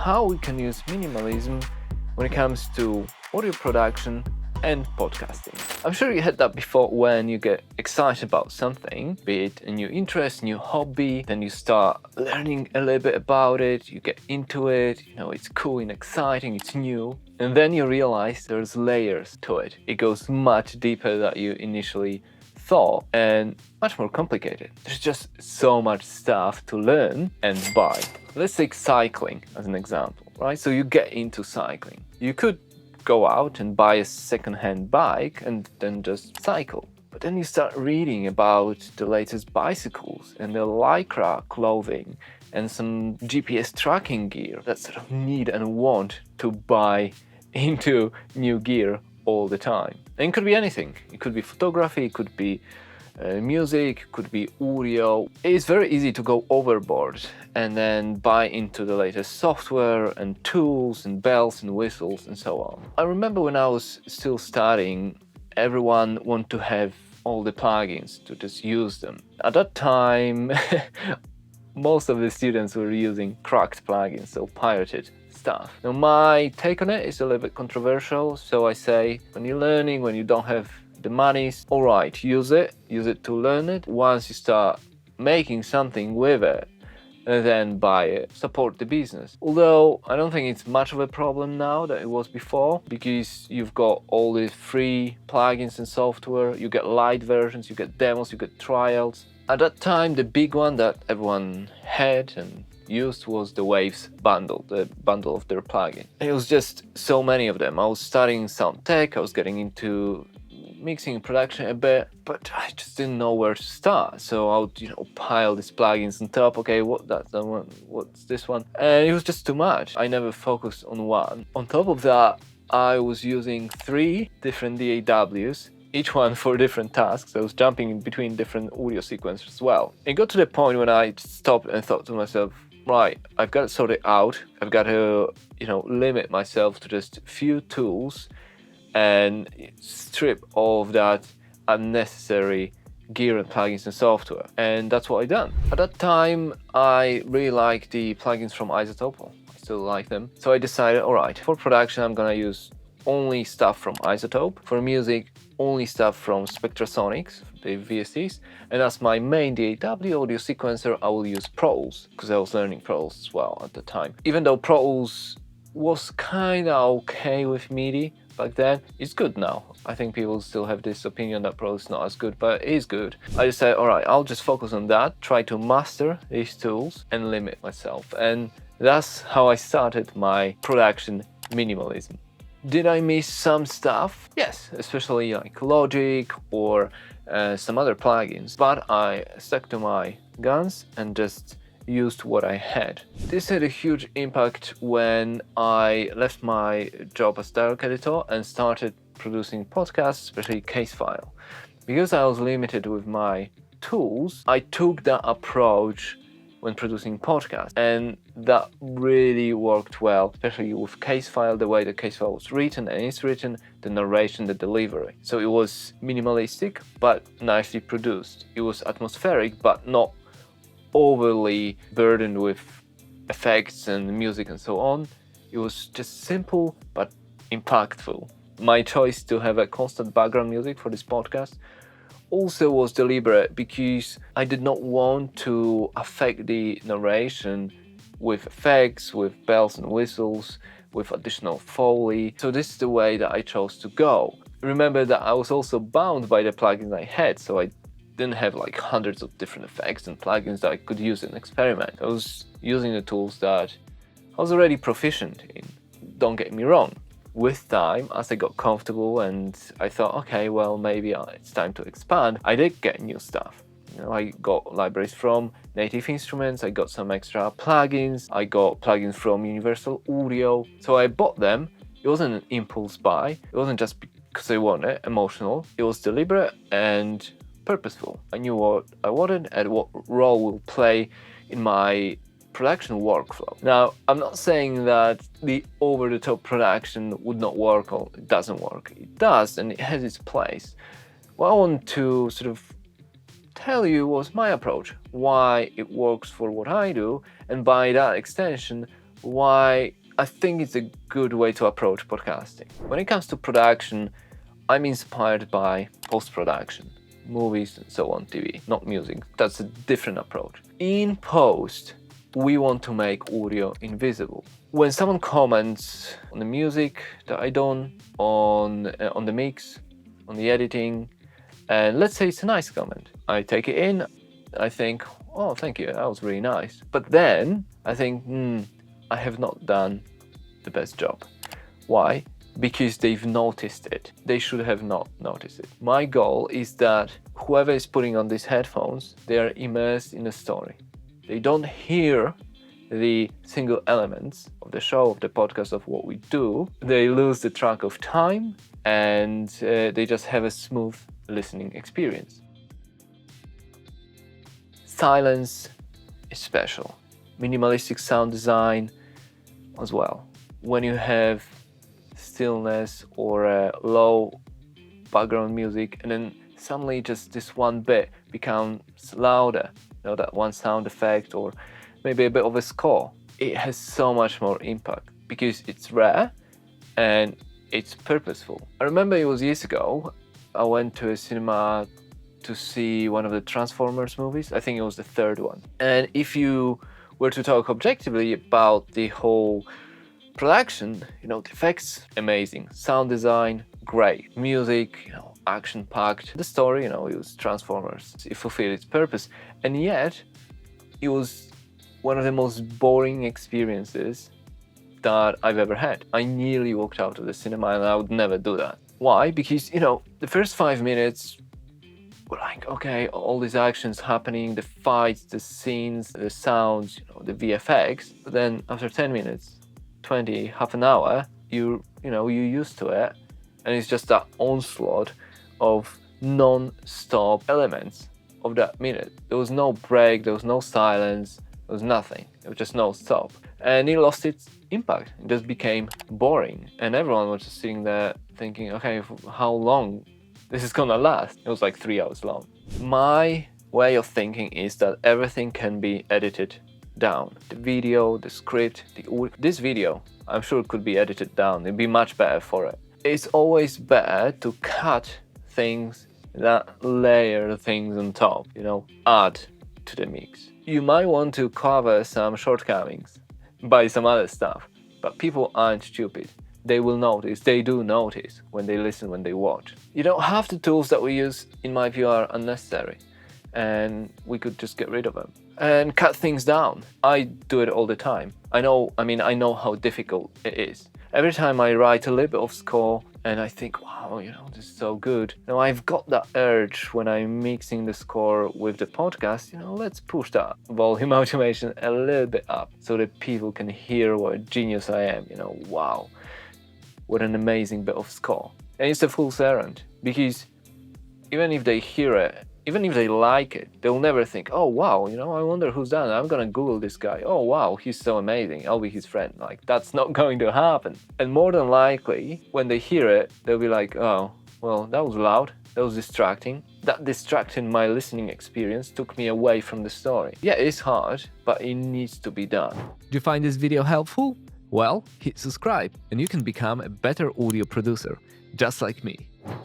how we can use minimalism when it comes to audio production and podcasting. I'm sure you had that before when you get excited about something, be it a new interest, new hobby, then you start learning a little bit about it, you get into it, it's cool and exciting, it's new, and then you realize there's layers to it. It goes much deeper than you initially thought and much more complicated. There's just so much stuff to learn and buy. Let's take cycling as an example, right? So you get into cycling. You could go out and buy a second-hand bike and then just cycle. But then you start reading about the latest bicycles and the Lycra clothing and some GPS tracking gear that sort of need and want to buy into new gear all the time. And it could be anything. It could be photography, it could be music, it could be audio. It's very easy to go overboard and then buy into the latest software and tools and bells and whistles and so on. I remember when I was still studying, everyone wanted to have all the plugins to just use them. At that time, most of the students were using cracked plugins, so pirated stuff. Now my take on it is a little bit controversial, so I say when you're learning, when you don't have the money, all right, use it to learn it. Once you start making something with it, then buy it, support the business. Although I don't think it's much of a problem now that it was before, because you've got all these free plugins and software, you get light versions, you get demos, you get trials. At that time, the big one that everyone had and used was the Waves bundle, the bundle of their plugin. It was just so many of them. I was studying sound tech, I was getting into mixing and production a bit, but I just didn't know where to start. So I would, pile these plugins on top. Okay, that's the one, what's this one? And it was just too much. I never focused on one. On top of that, I was using 3 different DAWs, each one for different tasks. I was jumping in between different audio sequencers as well. It got to the point when I stopped and thought to myself, right, I've got to sort it out. I've got to, limit myself to just few tools and strip all of that unnecessary gear and plugins and software. And that's what I done. At that time, I really liked the plugins from iZotope. I still like them. So I decided, all right, for production, I'm gonna use only stuff from iZotope. For music, only stuff from Spectrasonics, the VSTs. And as my main DAW audio sequencer, I will use Pro Tools, because I was learning Pro Tools as well at the time. Even though Pro Tools was kinda okay with MIDI back then, it's good now. I think people still have this opinion that Pro is not as good, but it is good. I decided, all right, I'll just focus on that, try to master these tools and limit myself. And that's how I started my production minimalism. Did I miss some stuff? Yes, especially like Logic or some other plugins, but I stuck to my guns and just used what I had. This had a huge impact when I left my job as dialogue editor and started producing podcasts, especially CaseFile. Because I was limited with my tools, I took that approach when producing podcasts, and that really worked well, especially with CaseFile, the way the CaseFile was written and is written, the narration, the delivery. So it was minimalistic but nicely produced. It was atmospheric but not overly burdened with effects and music and so on. It was just simple but impactful. My choice to have a constant background music for this podcast also was deliberate because I did not want to affect the narration with effects, with bells and whistles, with additional Foley. So this is the way that I chose to go. Remember that I was also bound by the plugins I had, so I didn't have like hundreds of different effects and plugins that I could use and experiment. I was using the tools that I was already proficient in. Don't get me wrong. With time, as I got comfortable and I thought, okay, well, maybe it's time to expand, I did get new stuff. I got libraries from Native Instruments, I got some extra plugins, I got plugins from Universal Audio. So I bought them. It wasn't an impulse buy. It wasn't just because I wanted it, emotional. It was deliberate and purposeful. I knew what I wanted and what role will play in my production workflow. Now, I'm not saying that the over-the-top production would not work or it doesn't work. It does, and it has its place. What I want to sort of tell you was my approach, why it works for what I do, and by that extension, why I think it's a good way to approach podcasting. When it comes to production, I'm inspired by post-production, movies and so on, TV, not music. That's a different approach. In post, we want to make audio invisible. When someone comments on the music that I done, on the mix, on the editing, and let's say it's a nice comment, I take it in, I think, oh, thank you, that was really nice. But then I think, I have not done the best job. Why? Because they've noticed it. They should have not noticed it. My goal is that whoever is putting on these headphones, they are immersed in a story. They don't hear the single elements of the show, of the podcast, of what we do. They lose the track of time and they just have a smooth listening experience. Silence is special. Minimalistic sound design as well. When you have stillness or low background music and then suddenly just this one bit becomes louder, that one sound effect or maybe a bit of a score, it has so much more impact because it's rare and it's purposeful. I remember it was years ago, I went to a cinema to see one of the Transformers movies. I think it was the third one. And if you were to talk objectively about the whole production, the effects, amazing. Sound design, great. Music, action-packed. The story, it was Transformers. It fulfilled its purpose. And yet, it was one of the most boring experiences that I've ever had. I nearly walked out of the cinema and I would never do that. Why? Because, the first 5 minutes were like, okay, all these actions happening, the fights, the scenes, the sounds, the VFX. But then after 10 minutes, 20, half an hour, you're used to it. And it's just that onslaught of non-stop elements of that minute. There was no break, there was no silence, there was nothing. There was just no stop. And it lost its impact. It just became boring. And everyone was just sitting there thinking, okay, how long this is gonna last? It was like 3 hours long. My way of thinking is that everything can be edited down. The video, the script, the audio. This video, I'm sure could be edited down. It'd be much better for it. It's always better to cut things than layer things on top, add to the mix. You might want to cover some shortcomings by some other stuff, but people aren't stupid. They will notice, they do notice when they listen, when they watch. Half the tools that we use, in my view, are unnecessary and we could just get rid of them and cut things down. I do it all the time. I know how difficult it is. Every time I write a little bit of score and I think, wow, this is so good. Now I've got that urge when I'm mixing the score with the podcast, let's push that volume automation a little bit up so that people can hear what a genius I am. Wow, what an amazing bit of score. And it's a fool's errand because even if they hear it, even if they like it, they'll never think, oh wow, I wonder who's done it. I'm gonna Google this guy. Oh wow, he's so amazing. I'll be his friend. Like, that's not going to happen. And more than likely, when they hear it, they'll be like, oh, well, that was loud. That was distracting. That distracted my listening experience, took me away from the story. Yeah, it's hard, but it needs to be done. Did you find this video helpful? Well, hit subscribe and you can become a better audio producer, just like me.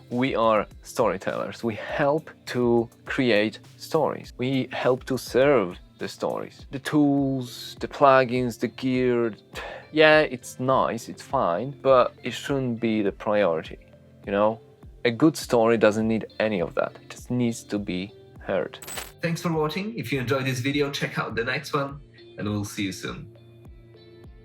We are storytellers. We help to create stories. We help to serve the stories. The tools, the plugins, the gear, yeah, it's nice, it's fine, but it shouldn't be the priority, A good story doesn't need any of that. It just needs to be heard. Thanks for watching. If you enjoyed this video, check out the next one and we'll see you soon.